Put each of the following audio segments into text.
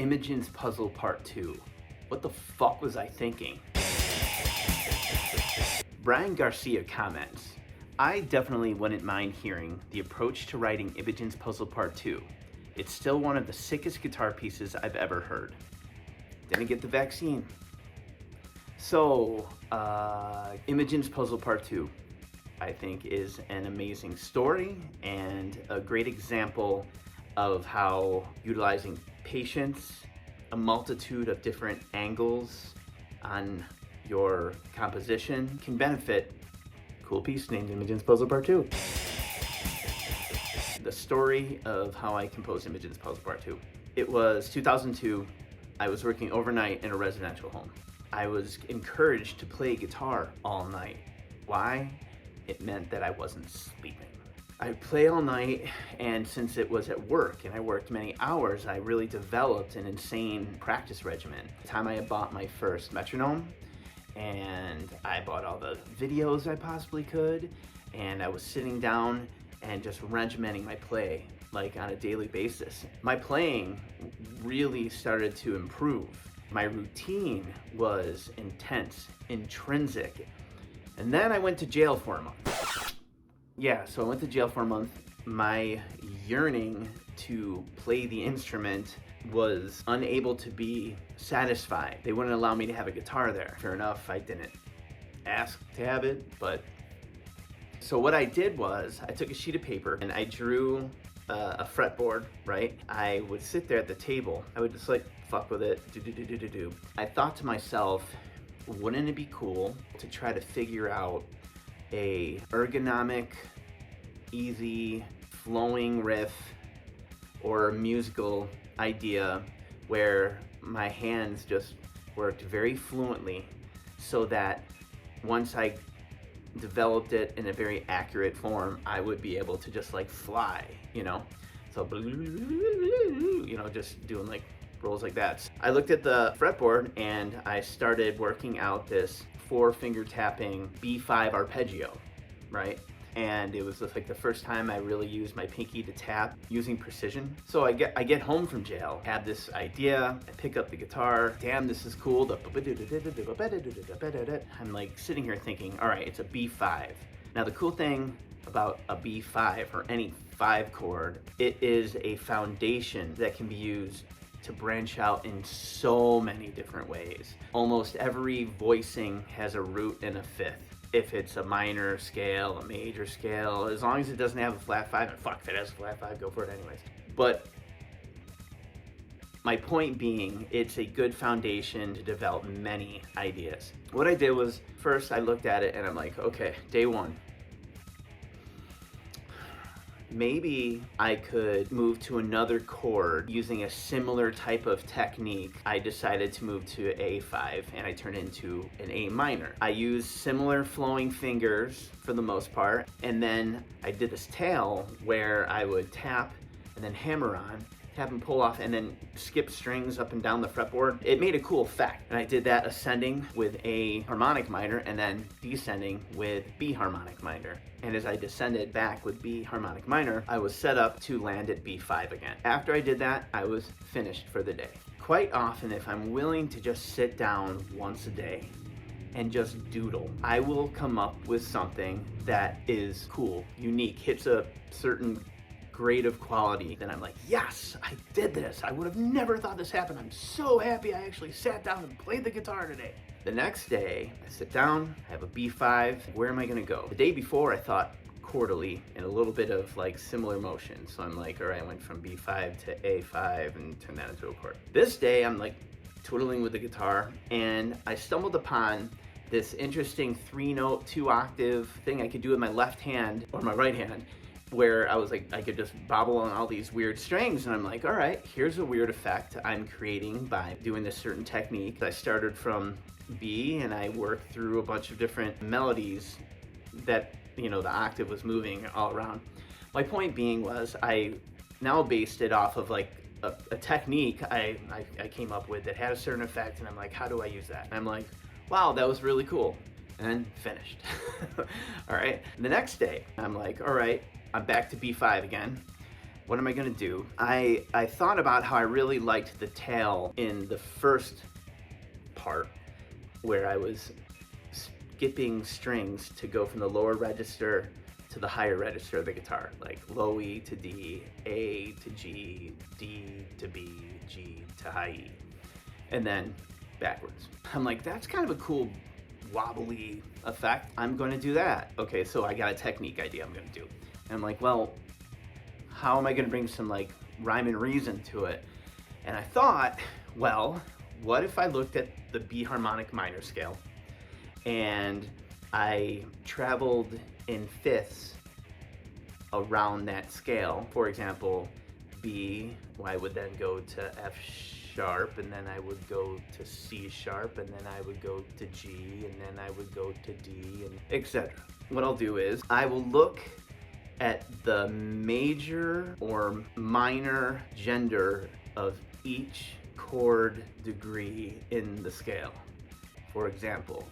Imogen's Puzzle Part 2. What the fuck was I thinking? Brian Garcia comments, I definitely wouldn't mind hearing the approach to writing Imogen's Puzzle Part 2. It's still one of the sickest guitar pieces I've ever heard. Didn't get the vaccine. So, Imogen's Puzzle Part 2, I think, is an amazing story and a great example of how utilizing patience, a multitude of different angles on your composition can benefit. Cool piece named Imogen's Puzzle Part 2. The story of how I composed Imogen's Puzzle Part 2. It was 2002. I was working overnight in a residential home. I was encouraged to play guitar all night. Why? It meant that I wasn't sleeping. I'd play all night, and since it was at work and I worked many hours, I really developed an insane practice regimen. The time I had bought my first metronome, and I bought all the videos I possibly could, and I was sitting down and just regimenting my play like on a daily basis. My playing really started to improve. My routine was intense, intrinsic. And then I went to jail for a month. Yeah, so I went to jail for a month. My yearning to play the instrument was unable to be satisfied. They wouldn't allow me to have a guitar there. Fair enough, I didn't ask to have it, but... So what I did was, I took a sheet of paper and I drew a fretboard, right? I would sit there at the table. I would just like fuck with it, do. I thought to myself, wouldn't it be cool to try to figure out a ergonomic, easy, flowing riff or a musical idea where my hands just worked very fluently, so that once I developed it in a very accurate form, I would be able to just like fly, you know? So, you know, just doing like rolls like that. I looked at the fretboard and I started working out this 4-finger tapping B5 arpeggio, right? And it was just like the first time I really used my pinky to tap using precision. So I get home from jail, have this idea, I pick up the guitar, damn, this is cool. I'm like sitting here thinking, all right, it's a B5. Now the cool thing about a B5 or any 5 chord, it is a foundation that can be used to branch out in so many different ways. Almost every voicing has a root and a fifth. If it's a minor scale, a major scale, as long as it doesn't have a flat 5, and fuck, if it has a flat 5, go for it anyways. But my point being, it's a good foundation to develop many ideas. What I did was, first I looked at it and I'm like, okay, day 1. Maybe I could move to another chord using a similar type of technique. I decided to move to A5 and I turned it into an A minor. I used similar flowing fingers for the most part, and then I did this tail where I would tap and then hammer on, tap and pull off, and then skip strings up and down the fretboard. It made a cool effect. And I did that ascending with A harmonic minor and then descending with B harmonic minor. And as I descended back with B harmonic minor, I was set up to land at B5 again. After I did that, I was finished for the day. Quite often, if I'm willing to just sit down once a day and just doodle, I will come up with something that is cool, unique, hits a certain grade of quality. Then I'm like, yes, I did this. I would have never thought this happened. I'm so happy I actually sat down and played the guitar today. The next day, I sit down, I have a B5. Where am I gonna go? The day before, I thought chordally in a little bit of like similar motion. So I'm like, all right, I went from B5 to A5 and turned that into a chord. This day, I'm like twiddling with the guitar and I stumbled upon this interesting 3-note, 2-octave thing I could do with my left hand or my right hand, where I was like, I could just bobble on all these weird strings, and I'm like, all right, here's a weird effect I'm creating by doing this certain technique. I started from B and I worked through a bunch of different melodies that, you know, the octave was moving all around. My point being was, I now based it off of like a technique I came up with that had a certain effect, and I'm like, how do I use that? And I'm like, wow, that was really cool. And then finished. All right, the next day, I'm like, all right, I'm back to B5 again. what am I gonna do? I thought about how I really liked the tail in the first part where I was skipping strings to go from the lower register to the higher register of the guitar, like low E to D, A to G, D to B, G to high E, and then backwards. I'm like, that's kind of a cool wobbly effect. I'm going to do that. Okay, so I got a technique idea I'm going to do. And I'm like, well, how am I going to bring some like rhyme and reason to it? And I thought, well, what if I looked at the B harmonic minor scale and I traveled in fifths around that scale? For example, B, I would then go to F sharp, and then I would go to C sharp, and then I would go to G, and then I would go to D, and etc. What I'll do is I will look at the major or minor gender of each chord degree in the scale. For example,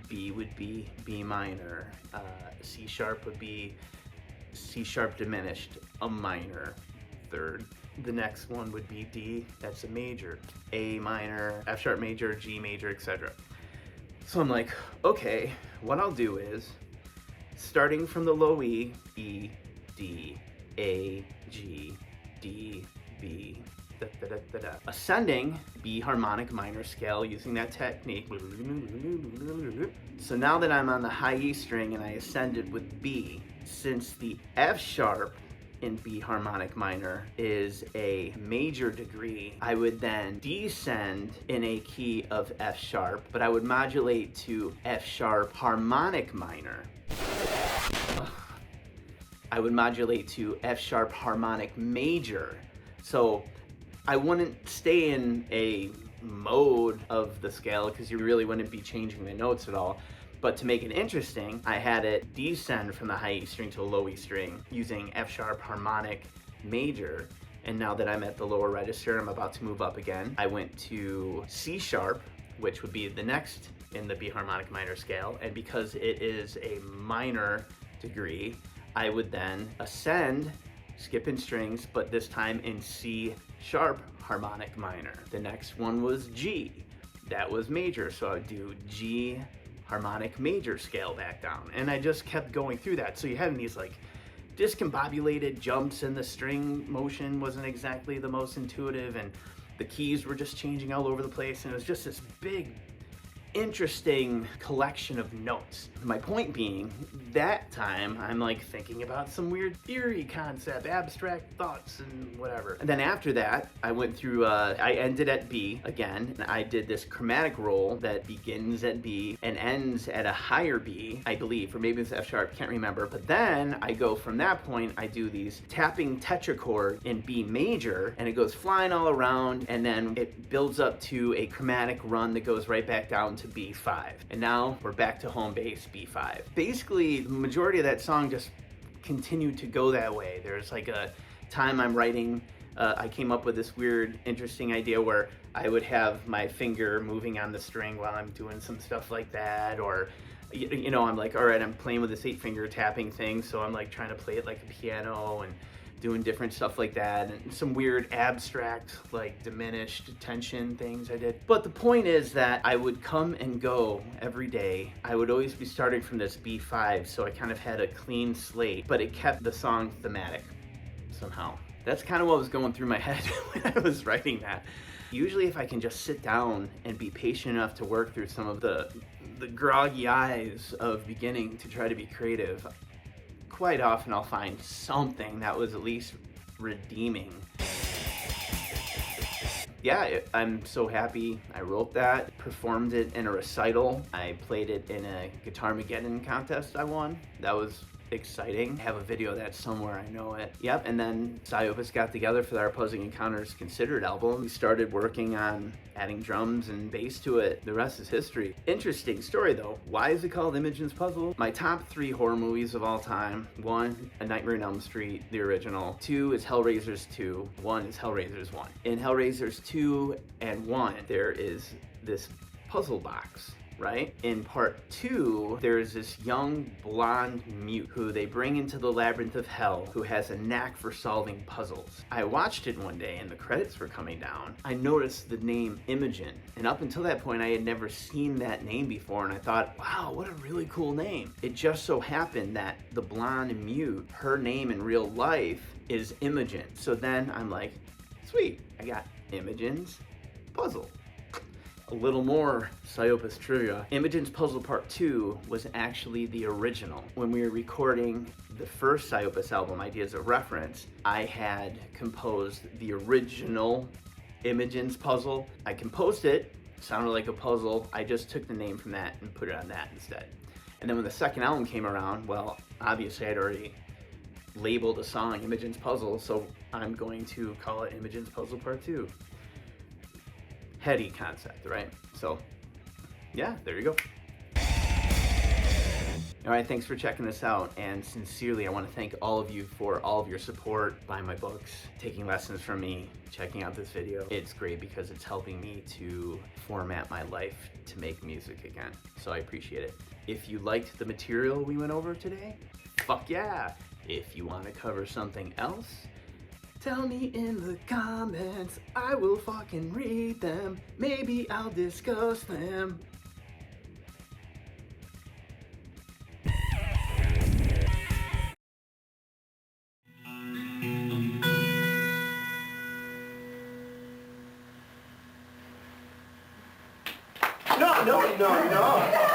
B would be B minor, C sharp would be C sharp diminished, a minor third. The next one would be D, that's a major, A minor, F sharp major, G major, etc. So I'm like, okay, what I'll do is, starting from the low E, E, D, A, G, D, B, da, da, da, da, da. Ascending B harmonic minor scale using that technique. So now that I'm on the high E string and I ascended with B, since the F sharp in B harmonic minor is a major degree, I would then descend in a key of F sharp, but I would modulate to F sharp harmonic minor. I would modulate to F sharp harmonic major. So I wouldn't stay in a mode of the scale because you really wouldn't be changing the notes at all. But to make it interesting, I had it descend from the high E string to the low E string using F sharp harmonic major. And now that I'm at the lower register, I'm about to move up again. I went to C sharp, which would be the next in the B harmonic minor scale. And because it is a minor degree, I would then ascend, skipping strings, but this time in C sharp harmonic minor. The next one was G. That was major, so I would do G harmonic major scale back down, and I just kept going through that. So you had these like discombobulated jumps, and the string motion wasn't exactly the most intuitive, and the keys were just changing all over the place, and it was just this big interesting collection of notes. My point being, that time I'm like thinking about some weird theory concept, abstract thoughts and whatever. And then after that, I went through, I ended at B again, and I did this chromatic roll that begins at B and ends at a higher B, I believe, or maybe it's F sharp, can't remember. But then I go from that point, I do these tapping tetrachord in B major, and it goes flying all around, and then it builds up to a chromatic run that goes right back down to B5. And now we're back to home base, B5. Basically, the majority of that song just continued to go that way. There's like a time I'm writing, I came up with this weird, interesting idea where I would have my finger moving on the string while I'm doing some stuff like that, or you know, I'm like, all right, I'm playing with this 8-finger tapping thing, so I'm like trying to play it like a piano and doing different stuff like that, and some weird abstract, like diminished tension things I did. But the point is that I would come and go every day. I would always be starting from this B5, so I kind of had a clean slate, but it kept the song thematic somehow. That's kind of what was going through my head when I was writing that. Usually if I can just sit down and be patient enough to work through some of the groggy eyes of beginning to try to be creative, quite often I'll find something that was at least redeeming. Yeah, I'm so happy I wrote that, performed it in a recital. I played it in a Guitarmageddon contest I won. That was exciting. I have a video of that somewhere, I know it. Yep, and then Psyopus got together for our Opposing Encounters Considered album. We started working on adding drums and bass to it. The rest is history. Interesting story though. Why is it called Imogen's Puzzle? My top 3 horror movies of all time. 1, A Nightmare on Elm Street, the original. 2 is Hellraisers 2. 1 is Hellraisers 1. In Hellraisers 2 and 1, there is this puzzle box right? In part 2, there's this young blonde mute who they bring into the labyrinth of hell who has a knack for solving puzzles. I watched it one day and the credits were coming down. I noticed the name Imogen, and up until that point I had never seen that name before, and I thought, wow, what a really cool name. It just so happened that the blonde mute, her name in real life is Imogen. So then I'm like, sweet, I got Imogen's puzzle. A little more Psyopus trivia. Imogen's Puzzle Part 2 was actually the original. When we were recording the first Psyopus album, Ideas of Reference, I had composed the original Imogen's Puzzle. I composed it, sounded like a puzzle. I just took the name from that and put it on that instead. And then when the second album came around, well, obviously I'd already labeled a song Imogen's Puzzle, so I'm going to call it Imogen's Puzzle Part 2. Heady concept, right? So, yeah, there you go. All right, thanks for checking this out, and sincerely, I want to thank all of you for all of your support, buying my books, taking lessons from me, checking out this video. It's great because it's helping me to format my life to make music again, so I appreciate it. If you liked the material we went over today, fuck yeah. If you want to cover something else, tell me in the comments, I will fucking read them. Maybe I'll discuss them. No.